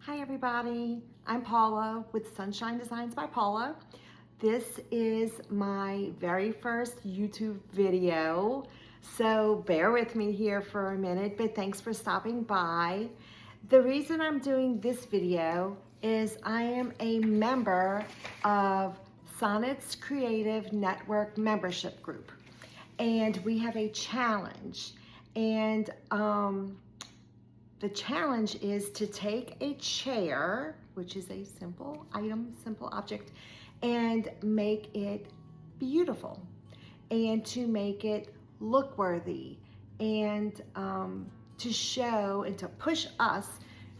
Hi everybody, I'm Paula with Sunshine Designs by Paula. This is my very first YouTube video, so bear with me here for a minute, but thanks for stopping by. The reason I'm doing this video is I am a member of Sonnet's Creative Network membership group, and we have a challenge, and the challenge is to take a chair, which is a simple item, simple object, and make it beautiful and to make it look worthy and to show and to push us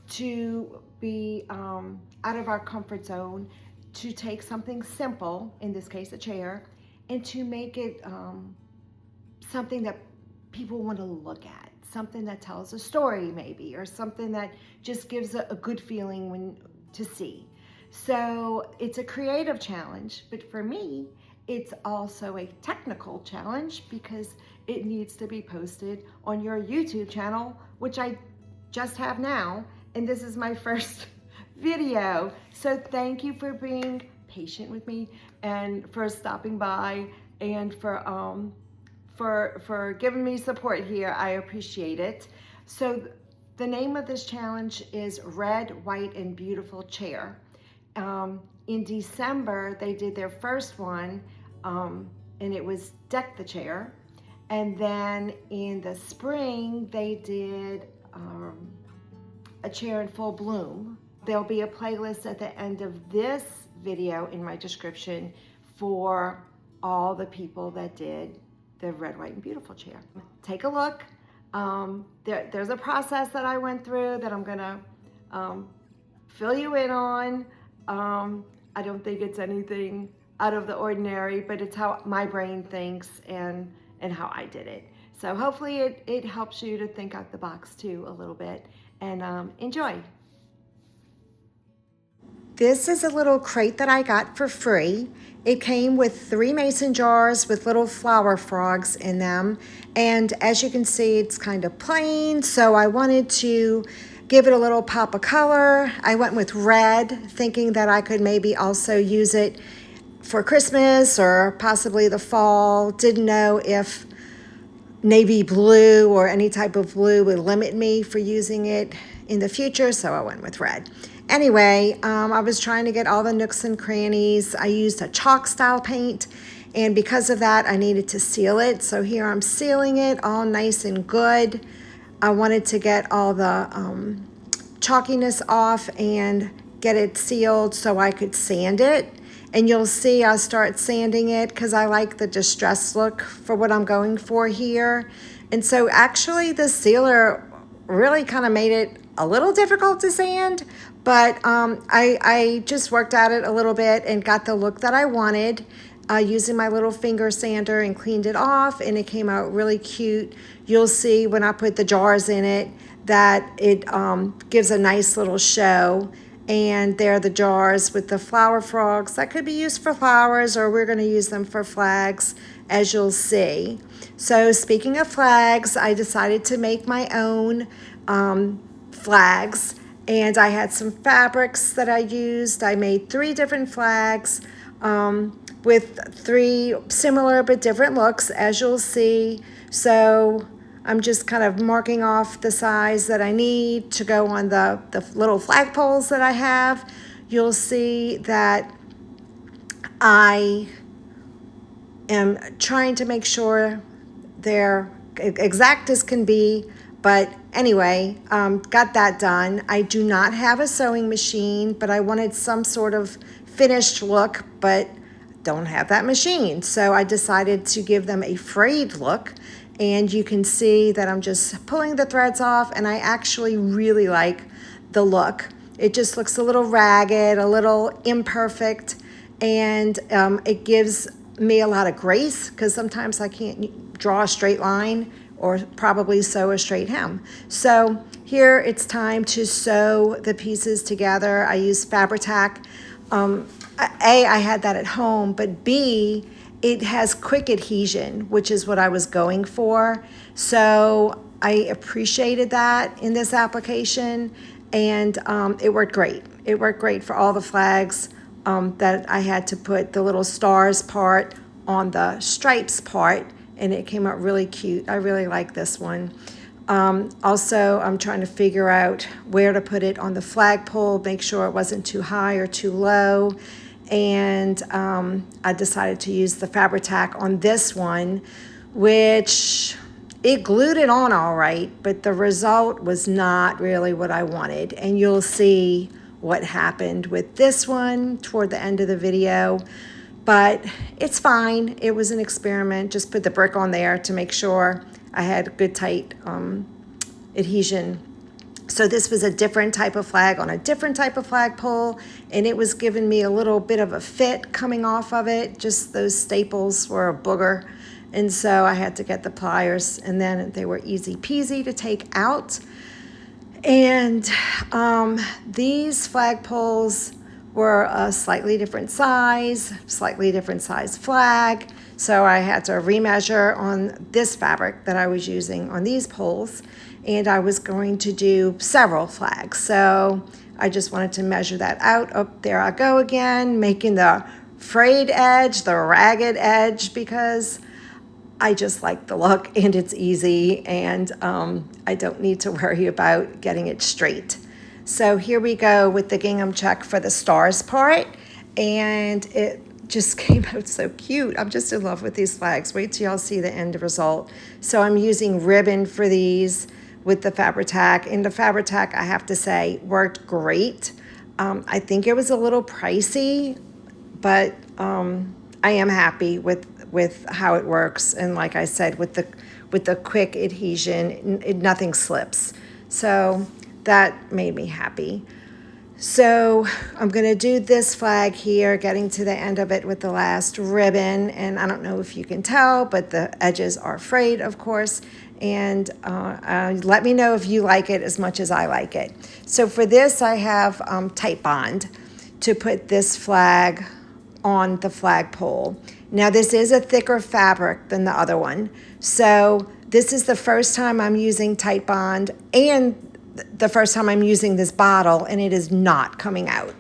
to be out of our comfort zone, to take something simple, in this case a chair, and to make it something that people want to look at, something that tells a story maybe, or something that just gives a good feeling to see. So it's a creative challenge, but for me, it's also a technical challenge because it needs to be posted on your YouTube channel, which I just have now, and this is my first video. So thank you for being patient with me and for stopping by and for giving me support here. I appreciate it. So the name of this challenge is Red, White, and Beautiful Chair. In December, they did their first one, and it was Deck the Chair. And then in the spring, they did a chair in full bloom. There'll be a playlist at the end of this video in my description for all the people that did the Red, White, and Beautiful chair. Take a look. There's a process that I went through that I'm gonna fill you in on. I don't think it's anything out of the ordinary, but it's how my brain thinks and how I did it. So hopefully it helps you to think out the box too a little bit, and enjoy. This is a little crate that I got for free. It came with 3 mason jars with little flower frogs in them. And as you can see, it's kind of plain. So I wanted to give it a little pop of color. I went with red, thinking that I could maybe also use it for Christmas or possibly the fall. Didn't know if navy blue or any type of blue would limit me for using it in the future, so I went with red. Anyway, I was trying to get all the nooks and crannies. I used a chalk style paint, and because of that, I needed to seal it. So here I'm sealing it all nice and good. I wanted to get all the chalkiness off and get it sealed so I could sand it. And you'll see I'll start sanding it because I like the distressed look for what I'm going for here. And so actually the sealer really kind of made it a little difficult to sand, but I just worked at it a little bit and got the look that I wanted using my little finger sander and cleaned it off, and it came out really cute. You'll see when I put the jars in it that it gives a nice little show. And there are the jars with the flower frogs that could be used for flowers, or we're going to use them for flags, as you'll see. So speaking of flags, I decided to make my own flags, and I had some fabrics that I used. I made 3 different flags with 3 similar but different looks, as you'll see. So I'm just kind of marking off the size that I need to go on the little flagpoles that I have. You'll see that I am trying to make sure they're exact as can be, but anyway, got that done. I do not have a sewing machine, but I wanted some sort of finished look, but don't have that machine. So I decided to give them a frayed look. And you can see that I'm just pulling the threads off, and I actually really like the look. It just looks a little ragged, a little imperfect, and it gives me a lot of grace because sometimes I can't draw a straight line or probably sew a straight hem. So here it's time to sew the pieces together. I use Fabri-Tac. A, I had that at home, but B, it has quick adhesion, which is what I was going for. So I appreciated that in this application. and it worked great. It worked great for all the flags that I had to put the little stars part on the stripes part, and it came out really cute. I really like this one. Also, I'm trying to figure out where to put it on the flagpole, make sure it wasn't too high or too low. And I decided to use the Fabri-Tac on this one, which it glued it on all right, but the result was not really what I wanted. And you'll see what happened with this one toward the end of the video. But it's fine. It was an experiment. Just put the brick on there to make sure I had good tight adhesion. So this was a different type of flag on a different type of flagpole, and it was giving me a little bit of a fit coming off of it. Just those staples were a booger, and so I had to get the pliers, and then they were easy peasy to take out. And these flagpoles were a slightly different size flag. So I had to remeasure on this fabric that I was using on these poles, and I was going to do several flags. So I just wanted to measure that out. Oh, there I go again, making the frayed edge, the ragged edge, because I just like the look and it's easy, and I don't need to worry about getting it straight. So here we go with the gingham check for the stars part, and it just came out so cute. I'm just in love with these flags. Wait till y'all see the end result. So I'm using ribbon for these with the Fabri-Tac, and the Fabri-Tac, I have to say, worked great. I think it was a little pricey, but I am happy with how it works, and like I said, with the quick adhesion, nothing slips. So that made me happy. So I'm going to do this flag here, getting to the end of it with the last ribbon, and I don't know if you can tell, but the edges are frayed, of course, and let me know if you like it as much as I like it. So for this, I have Titebond to put this flag on the flagpole. Now this is a thicker fabric than the other one, so this is the first time I'm using Titebond and the first time I'm using this bottle, and it is not coming out.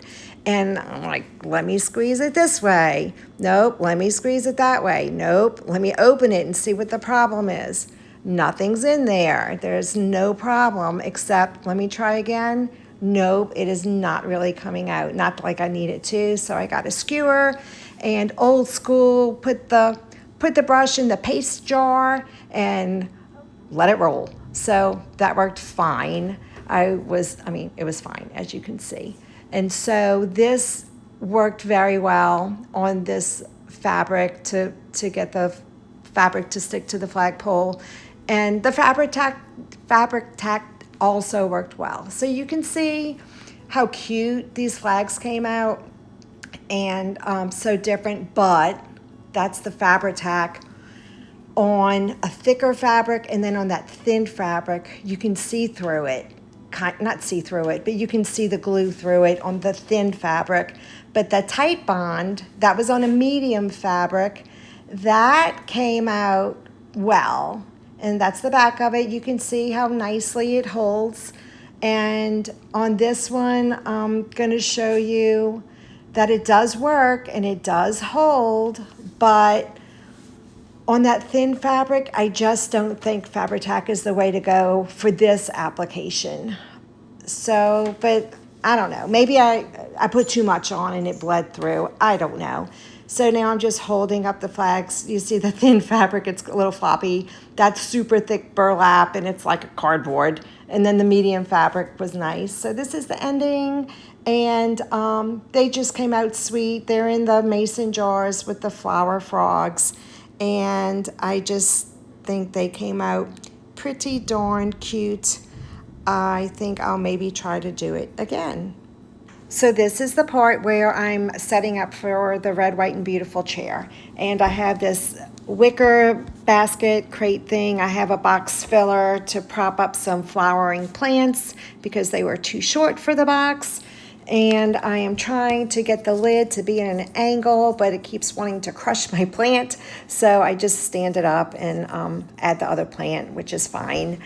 And I'm like, let me squeeze it this way. Nope, let me squeeze it that way. Nope, let me open it and see what the problem is. Nothing's in there. There's no problem, except, let me try again. Nope, it is not really coming out, not like I need it to. So I got a skewer and old school, put the brush in the paste jar and let it roll. So that worked fine. It was fine, as you can see. And so this worked very well on this fabric to get the fabric to stick to the flagpole. And the Fabri-Tac also worked well. So you can see how cute these flags came out, and so different, but that's the Fabri-Tac on a thicker fabric, and then on that thin fabric, you can see through it. Not see through it, but you can see the glue through it on the thin fabric. But the Titebond, that was on a medium fabric, that came out well. And that's the back of it. You can see how nicely it holds. And on this one, I'm going to show you that it does work and it does hold, but on that thin fabric, I just don't think Fabri-Tac is the way to go for this application. So, but I don't know. Maybe I put too much on and it bled through. I don't know. So now I'm just holding up the flags. You see the thin fabric, it's a little floppy. That's super thick burlap and it's like a cardboard. And then the medium fabric was nice. So this is the ending, and they just came out sweet. They're in the mason jars with the flower frogs. And I just think they came out pretty darn cute. I think I'll maybe try to do it again. So this is the part where I'm setting up for the red, white, and beautiful chair. And I have this wicker basket crate thing. I have a box filler to prop up some flowering plants because they were too short for the box. And I am trying to get the lid to be in an angle, but it keeps wanting to crush my plant. So I just stand it up and add the other plant, which is fine.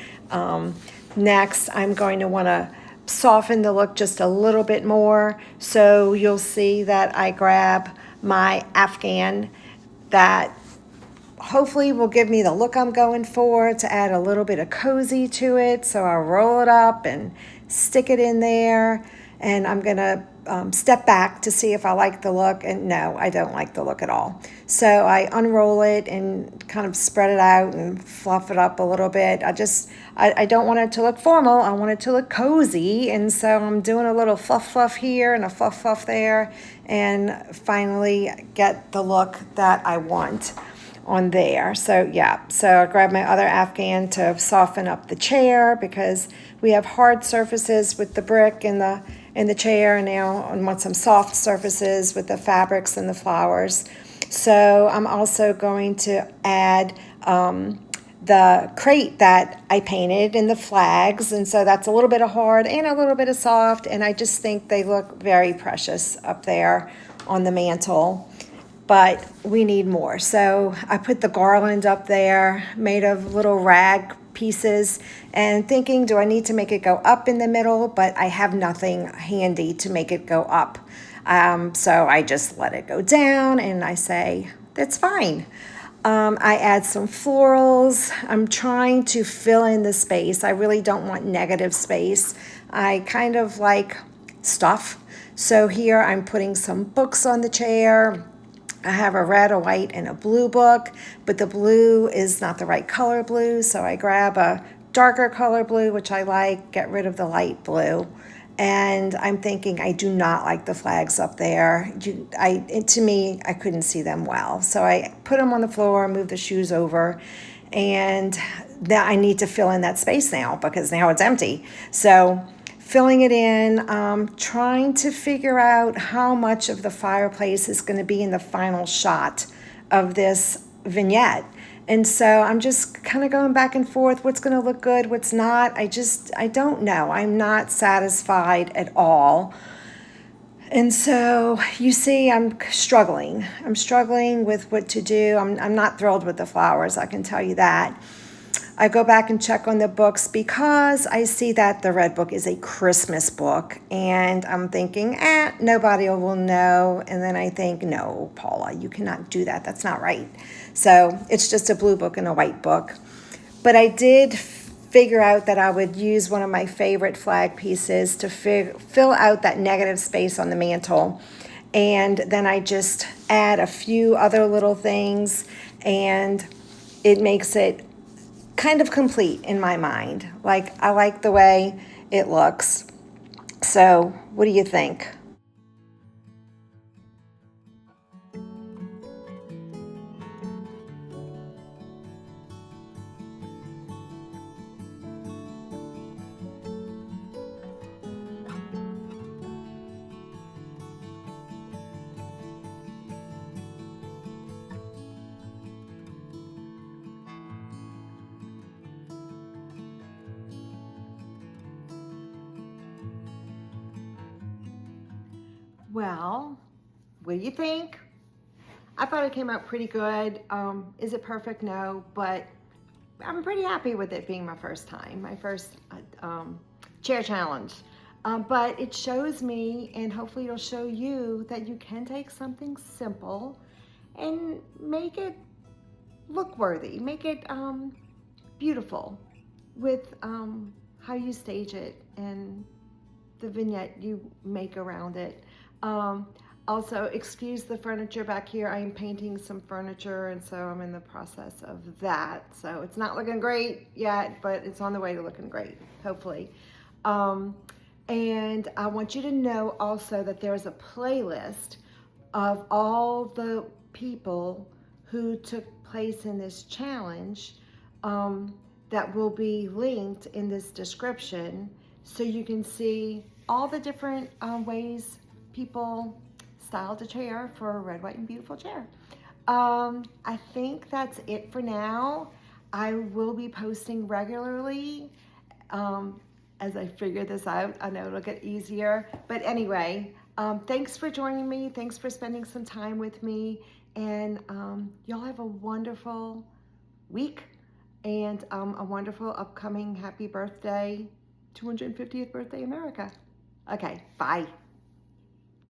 Next, I'm going to want to soften the look just a little bit more. So you'll see that I grab my Afghan that hopefully will give me the look I'm going for, to add a little bit of cozy to it. So I'll roll it up and stick it in there, and I'm gonna step back to see if I like the look, and no, I don't like the look at all. So I unroll it and kind of spread it out and fluff it up a little bit. I don't want it to look formal, I want it to look cozy, and so I'm doing a little fluff here and a fluff there, and finally get the look that I want on there. So yeah, so I grabbed my other Afghan to soften up the chair, because we have hard surfaces with the brick in the chair, and now I want some soft surfaces with the fabrics and the flowers. So I'm also going to add the crate that I painted and the flags, and so that's a little bit of hard and a little bit of soft, and I just think they look very precious up there on the mantle. But we need more. So I put the garland up there, made of little rag pieces, and thinking, do I need to make it go up in the middle? But I have nothing handy to make it go up. So I just let it go down, and I say, that's fine. I add some florals. I'm trying to fill in the space. I really don't want negative space. I kind of like stuff. So here I'm putting some books on the chair. I have a red, a white, and a blue book, but the blue is not the right color blue, so I grab a darker color blue, which I like, get rid of the light blue. And I'm thinking, I do not like the flags up there. To me, I couldn't see them well. So I put them on the floor, move the shoes over, and that I need to fill in that space now, because now it's empty. So filling it in, trying to figure out how much of the fireplace is going to be in the final shot of this vignette. And so I'm just kind of going back and forth, what's going to look good, what's not. I don't know. I'm not satisfied at all. And so you see, I'm struggling. I'm struggling with what to do. I'm not thrilled with the flowers, I can tell you that. I go back and check on the books, because I see that the red book is a Christmas book, and I'm thinking, nobody will know. And then I think, no, Paula, you cannot do that. That's not right. So it's just a blue book and a white book. But I did figure out that I would use one of my favorite flag pieces to fill out that negative space on the mantle. And then I just add a few other little things, and it makes it kind of complete in my mind. Like, I like the way it looks. So what do you think? Well, what do you think? I thought it came out pretty good. Is it perfect? No, but I'm pretty happy with it being my first time, my first chair challenge. But it shows me, and hopefully it'll show you, that you can take something simple and make it look worthy, make it beautiful with how you stage it and the vignette you make around it. Also, excuse the furniture back here. I am painting some furniture, and so I'm in the process of that. So it's not looking great yet, but it's on the way to looking great, hopefully. And I want you to know also that there's a playlist of all the people who took place in this challenge, that will be linked in this description, so you can see all the different ways people styled a chair for a red, white, and beautiful chair. I think that's it for now. I will be posting regularly as I figure this out. I know it'll get easier. But anyway, thanks for joining me. Thanks for spending some time with me. And y'all have a wonderful week and a wonderful upcoming happy birthday 250th birthday America. Okay, bye.